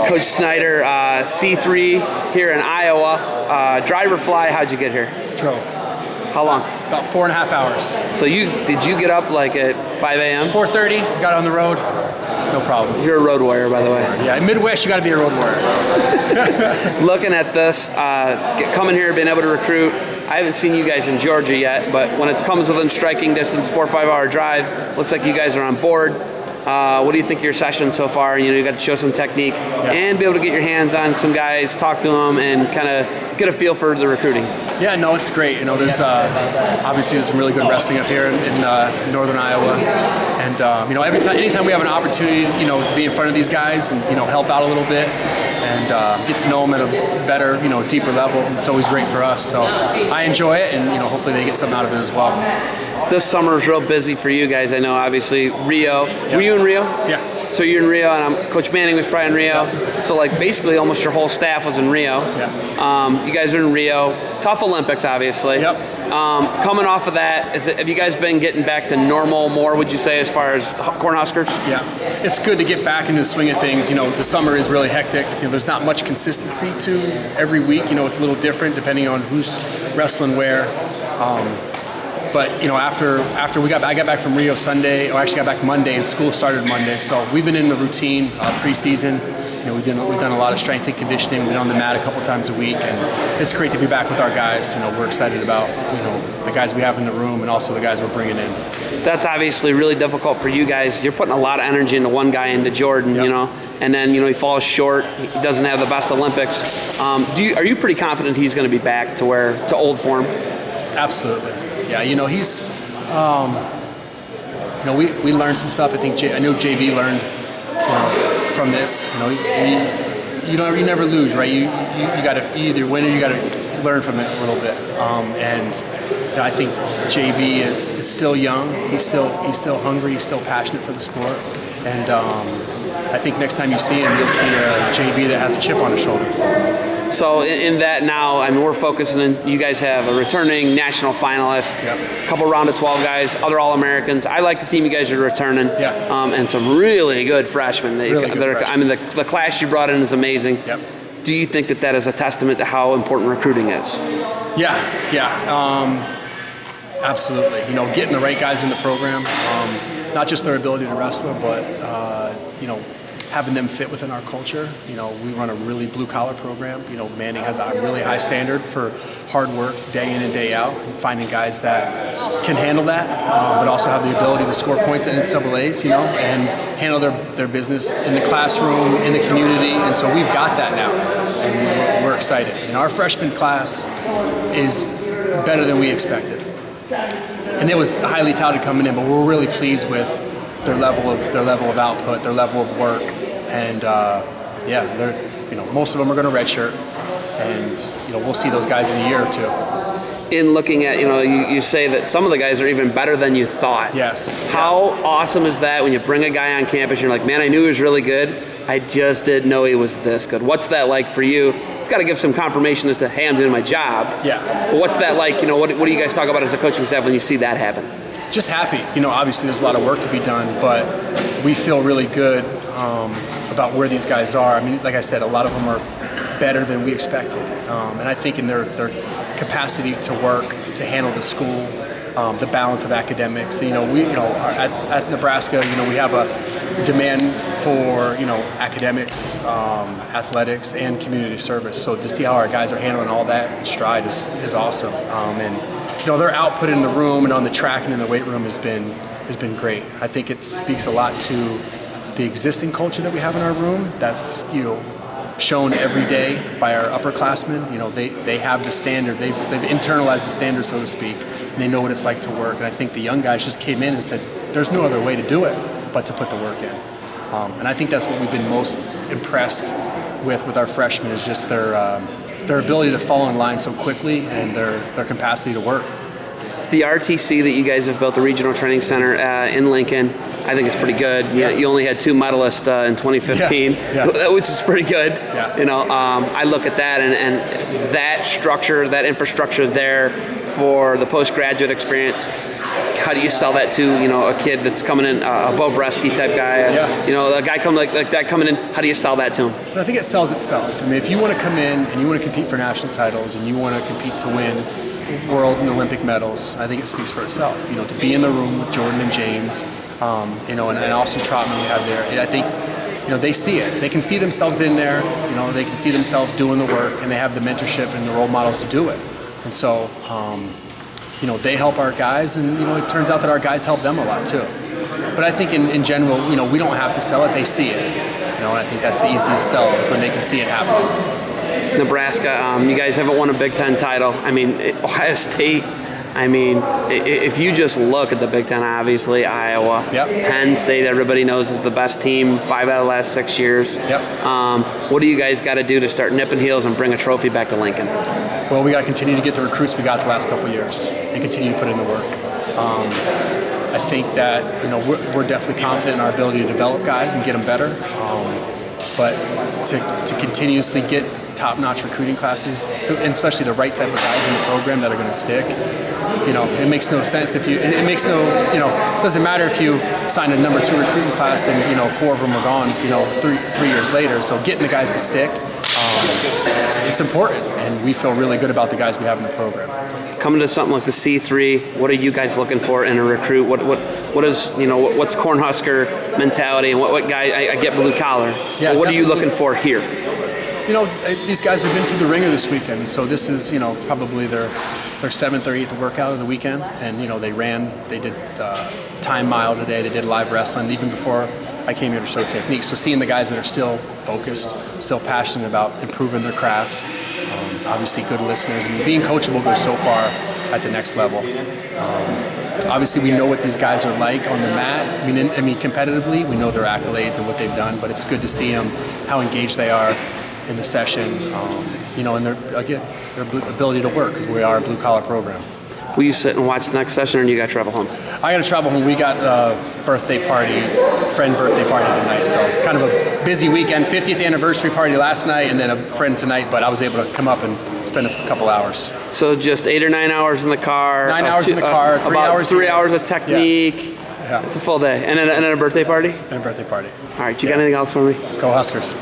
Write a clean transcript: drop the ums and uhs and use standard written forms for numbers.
Coach Snyder, C3 here in Iowa. Driver fly, how'd you get here? Drove. How long? About 4.5 hours. So did you get up like at 5 a.m.? 4:30, got on the road, no problem. You're a road warrior, by the way. Yeah, in Midwest, you got to be a road warrior. Looking at this, coming here, being able to recruit, I haven't seen you guys in Georgia yet, but when it comes within striking distance, 4 or 5 hour drive, looks like you guys are on board. What do you think of your session so far? You got to show some technique and be able to get your hands on some guys, talk to them, and kind of get a feel for the recruiting. Yeah, no, it's great. There's obviously some really good wrestling up here in northern Iowa, and anytime we have an opportunity, to be in front of these guys and help out a little bit and get to know them at a better, deeper level, it's always great for us. So I enjoy it, and hopefully they get something out of it as well. This summer is real busy for you guys. I know, obviously, Rio. Yep. Were you in Rio? Yeah. So you're in Rio, and Coach Manning was probably in Rio. Yep. So, basically almost your whole staff was in Rio. Yeah. You guys are in Rio. Tough Olympics, obviously. Yep. Coming off of that, have you guys been getting back to normal more, would you say, as far as Cornhuskers? Yeah. It's good to get back into the swing of things. The summer is really hectic. There's not much consistency to every week. It's a little different depending on who's wrestling where. But after I got back from Rio Sunday, or actually got back Monday, and school started Monday. So we've been in the routine preseason. We've done a lot of strength and conditioning. We've been on the mat a couple times a week, and it's great to be back with our guys. We're excited about the guys we have in the room, and also the guys we're bringing in. That's obviously really difficult for you guys. You're putting a lot of energy into one guy, into Jordan. Yep. And then he falls short. He doesn't have the best Olympics. Are you pretty confident he's going to be back to old form? Absolutely. Yeah, he's, we learned some stuff. I know JB learned, from this. You never lose, right? You either win or you got to learn from it a little bit. I think JB is still young. He's still hungry. He's still passionate for the sport. And I think next time you see him, you'll see a JB that has a chip on his shoulder. So in that now, we're focusing on, you guys have a returning national finalist, a couple round of 12 guys, other All-Americans. I like the team you guys are returning, and some really good freshmen. The class you brought in is amazing. Yep. Do you think that is a testament to how important recruiting is? Yeah, absolutely. Getting the right guys in the program, not just their ability to wrestle, but having them fit within our culture. We run a really blue-collar program. Manning has a really high standard for hard work day in and day out, and finding guys that can handle that, but also have the ability to score points at NCAAs, and handle their business in the classroom, in the community. And so we've got that now, and we're excited. Our freshman class is better than we expected. And it was highly touted coming in, but we're really pleased with their level of output, their level of work, and they're most of them are going to redshirt, and we'll see those guys in a year or two. In looking at you say that some of the guys are even better than you thought. Yes. How awesome is that when you bring a guy on campus and you're like, man, I knew he was really good. I just didn't know he was this good. What's that like for you? It's got to give some confirmation as to, hey, I'm doing my job. Yeah. But what's that like? What do you guys talk about as a coaching staff when you see that happen? Just happy. Obviously there's a lot of work to be done, but we feel really good about where these guys are. Like I said, a lot of them are better than we expected, and I think in their capacity to work, to handle the school, the balance of academics. We at Nebraska, we have a demand for academics, athletics, and community service. So to see how our guys are handling all that in stride is awesome. And their output in the room and on the track and in the weight room has been great. I think it speaks a lot to the existing culture that we have in our room. That's shown every day by our upperclassmen. They have the standard. They've internalized the standard, so to speak. And they know what it's like to work. And I think the young guys just came in and said, "There's no other way to do it but to put the work in." And I think that's what we've been most impressed with our freshmen, is just their ability to fall in line so quickly and their capacity to work. The RTC that you guys have built, the Regional Training Center in Lincoln, I think it's pretty good. You only had 2 medalists in 2015, which is pretty good. Yeah. I look at that and that structure, that infrastructure there for the postgraduate experience, how do you sell that to, a kid that's coming in, a Bo Bresky type guy, a guy like that coming in, how do you sell that to him? But I think it sells itself. I mean, if you want to come in and you want to compete for national titles and you want to compete to win world and Olympic medals, I think it speaks for itself. To be in the room with Jordan and James, and Austin Trotman you have there, I think, they see it. They can see themselves in there. They can see themselves doing the work, and they have the mentorship and the role models to do it. And so, they help our guys, and it turns out that our guys help them a lot too. But I think in general, we don't have to sell it; they see it. And I think that's the easiest sell is when they can see it happening. Nebraska, you guys haven't won a Big Ten title. I mean, Ohio State. I mean, if you just look at the Big Ten, obviously Iowa, Penn State, everybody knows is the best team 5 out of the last 6 years. What do you guys got to do to start nipping heels and bring a trophy back to Lincoln? Well, we got to continue to get the recruits we got the last couple of years and continue to put in the work. I think that we're definitely confident in our ability to develop guys and get them better, but to continuously get top-notch recruiting classes, and especially the right type of guys in the program that are going to stick. It makes no sense if it makes no, doesn't matter if you sign a number 2 recruiting class and 4 of them are gone, 3 years later. So getting the guys to stick, it's important, and we feel really good about the guys we have in the program. Coming to something like the C3, what are you guys looking for in a recruit? What is what's Cornhusker mentality, and what guy? I get blue collar. Yeah, what are you looking for here? These guys have been through the ringer this weekend, so this is probably their 7th or 8th workout of the weekend, and they did time mile today, they did live wrestling even before I came here to show technique. So seeing the guys that are still focused, still passionate about improving their craft, obviously good listeners, and being coachable goes so far at the next level. Obviously, we know what these guys are like on the mat. I mean, competitively, we know their accolades and what they've done, but it's good to see them, how engaged they are in the session, and their ability to work, because we are a blue-collar program. Will you sit and watch the next session, or do you got to travel home? I got to travel home. We got a friend birthday party tonight, so kind of a busy weekend. 50th anniversary party last night, and then a friend tonight, but I was able to come up and spend a couple hours. So just 8 or 9 hours in the car. 9 hours in the car, 3 about hours 3 hours of technique. Yeah. It's a full day. And then a birthday party? And a birthday party. All right, you got anything else for me? Go Huskers.